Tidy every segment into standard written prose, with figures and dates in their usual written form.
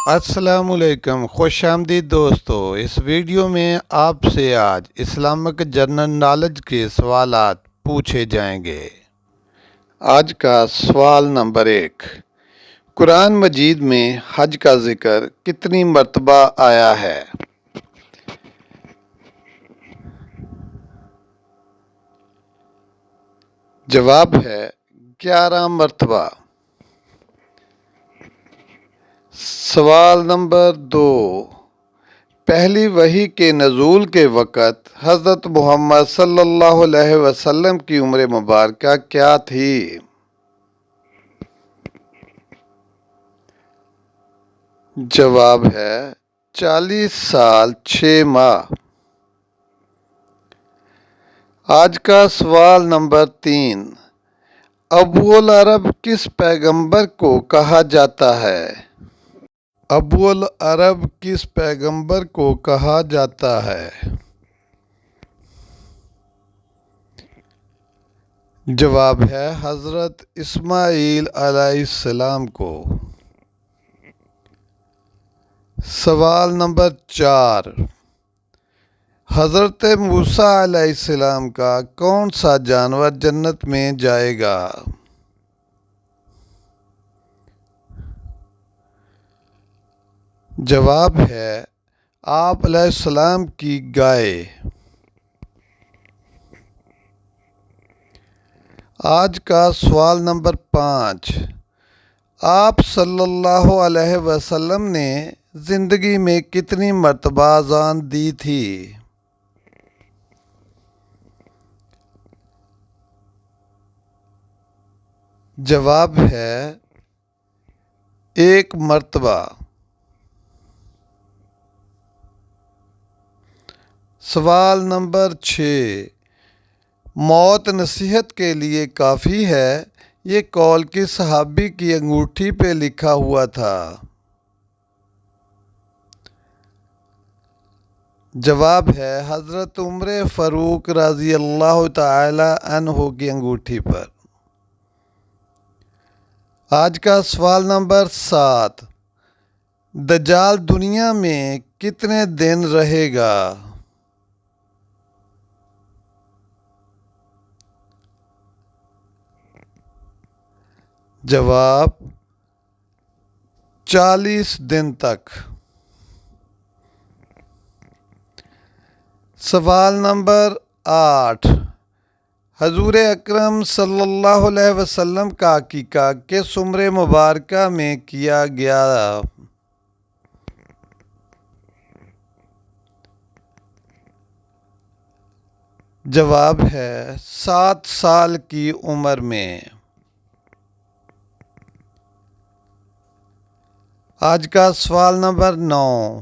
السلام علیکم، خوش آمدید دوستو۔ اس ویڈیو میں آپ سے آج اسلامک جنرل نالج کے سوالات پوچھے جائیں گے۔ آج کا سوال نمبر 1، قرآن مجید میں حج کا ذکر کتنی مرتبہ آیا ہے؟ جواب ہے 11 مرتبہ۔ سوال نمبر 2، پہلی وحی کے نزول کے وقت حضرت محمد صلی اللہ علیہ وسلم کی عمر مبارکہ کیا تھی؟ جواب ہے 40 سال 6 ماہ۔ آج کا سوال نمبر 3، ابو العرب کس پیغمبر کو کہا جاتا ہے؟ ابو العرب کس پیغمبر کو کہا جاتا ہے؟ جواب ہے حضرت اسماعیل علیہ السلام کو۔ سوال نمبر 4، حضرت موسیٰ علیہ السلام کا کون سا جانور جنت میں جائے گا؟ جواب ہے آپ علیہ السلام کی گائے۔ آج کا سوال نمبر 5، آپ صلی اللہ علیہ وسلم نے زندگی میں کتنی مرتبہ اذان دی تھی؟ جواب ہے 1 مرتبہ۔ سوال نمبر 6، موت نصیحت کے لیے کافی ہے، یہ قول کس صحابی کی انگوٹھی پہ لکھا ہوا تھا؟ جواب ہے حضرت عمر فاروق رضی اللہ تعالی عنہ کی انگوٹھی پر۔ آج کا سوال نمبر 7، دجال دنیا میں کتنے دن رہے گا؟ جواب 40 دن تک۔ سوال نمبر 8، حضور اکرم صلی اللہ علیہ وسلم کا عقیقہ کس عمر مبارکہ میں کیا گیا؟ جواب ہے 7 سال کی عمر میں۔ آج کا سوال نمبر 9،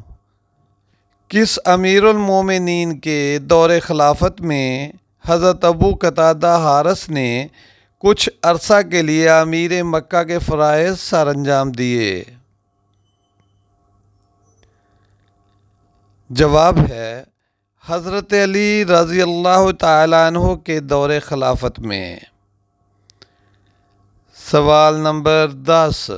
کس امیر المومنین کے دور خلافت میں حضرت ابو قتادہ حارث نے کچھ عرصہ کے لیے امیر مکہ کے فرائض سر انجام دیے؟ جواب ہے حضرت علی رضی اللہ تعالیٰ عنہ کے دور خلافت میں۔ سوال نمبر 10،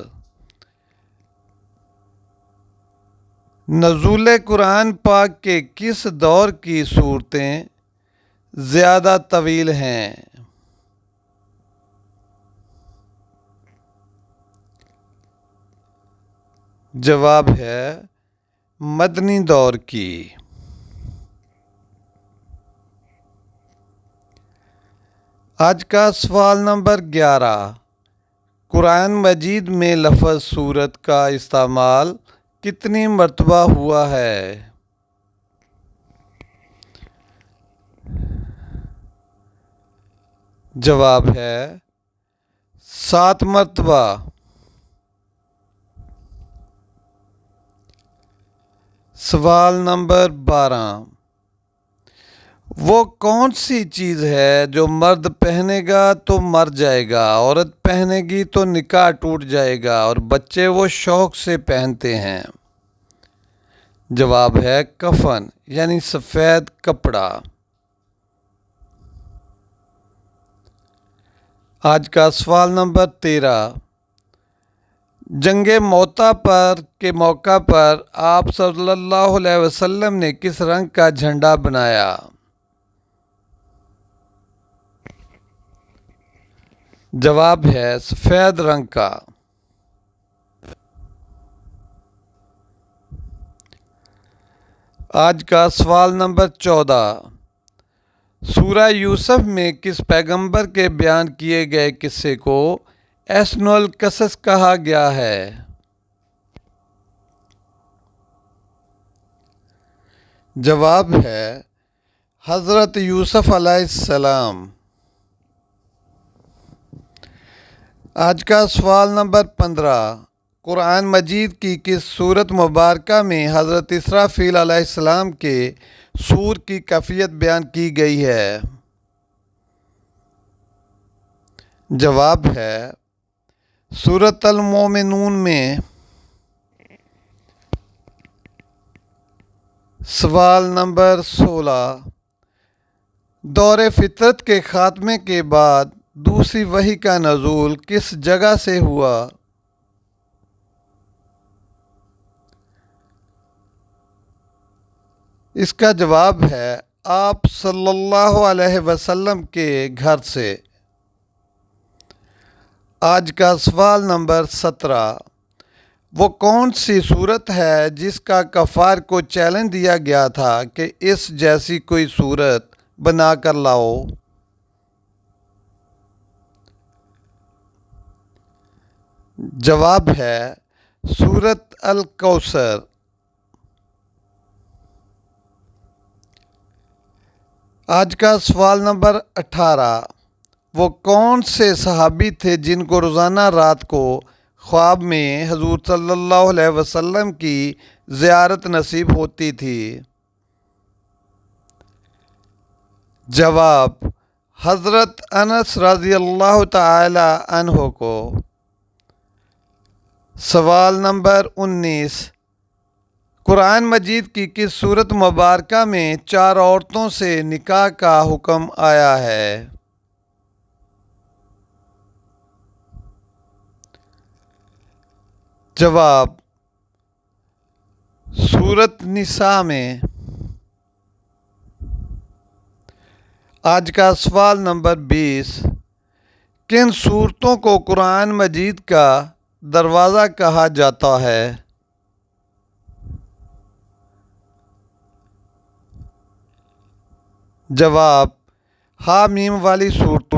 نزول قرآن پاک کے کس دور کی صورتیں زیادہ طویل ہیں؟ جواب ہے مدنی دور کی۔ آج کا سوال نمبر 11، قرآن مجید میں لفظ سورت کا استعمال کتنی مرتبہ ہوا ہے؟ جواب ہے 7 مرتبہ۔ سوال نمبر 12، وہ کون سی چیز ہے جو مرد پہنے گا تو مر جائے گا، عورت پہنے گی تو نکاح ٹوٹ جائے گا اور بچے وہ شوق سے پہنتے ہیں؟ جواب ہے کفن یعنی سفید کپڑا۔ آج کا سوال نمبر 13، جنگ موتا پر کے موقع پر آپ صلی اللہ علیہ وسلم نے کس رنگ کا جھنڈا بنایا؟ جواب ہے سفید رنگ کا۔ آج کا سوال نمبر 14۔ سورہ یوسف میں کس پیغمبر کے بیان کیے گئے قصے کو احسن القصص کہا گیا ہے؟ جواب ہے حضرت یوسف علیہ السلام۔ آج کا سوال نمبر 15۔ قرآن مجید کی کس سورت مبارکہ میں حضرت اسرافیل علیہ السلام کے صور کی کیفیت بیان کی گئی ہے؟ جواب ہے سورۃ المومنون میں۔ سوال نمبر 16۔ دور فطرت کے خاتمے کے بعد دوسری وحی کا نزول کس جگہ سے ہوا؟ اس کا جواب ہے آپ صلی اللہ علیہ وسلم کے گھر سے۔ آج کا سوال نمبر 17۔ وہ کون سی صورت ہے جس کا کفار کو چیلنج دیا گیا تھا کہ اس جیسی کوئی صورت بنا کر لاؤ؟ جواب ہے سورۃ الکوثر۔ آج کا سوال نمبر 18۔ وہ کون سے صحابی تھے جن کو روزانہ رات کو خواب میں حضور صلی اللہ علیہ وسلم کی زیارت نصیب ہوتی تھی؟ جواب حضرت انس رضی اللہ تعالی عنہ کو۔ سوال نمبر 19۔ قرآن مجید کی کس سورت مبارکہ میں 4 عورتوں سے نکاح کا حکم آیا ہے؟ جواب سورۃ نساء میں۔ آج کا سوال نمبر 20۔ کن سورتوں کو قرآن مجید کا دروازہ کہا جاتا ہے؟ جواب حامیم والی سورت۔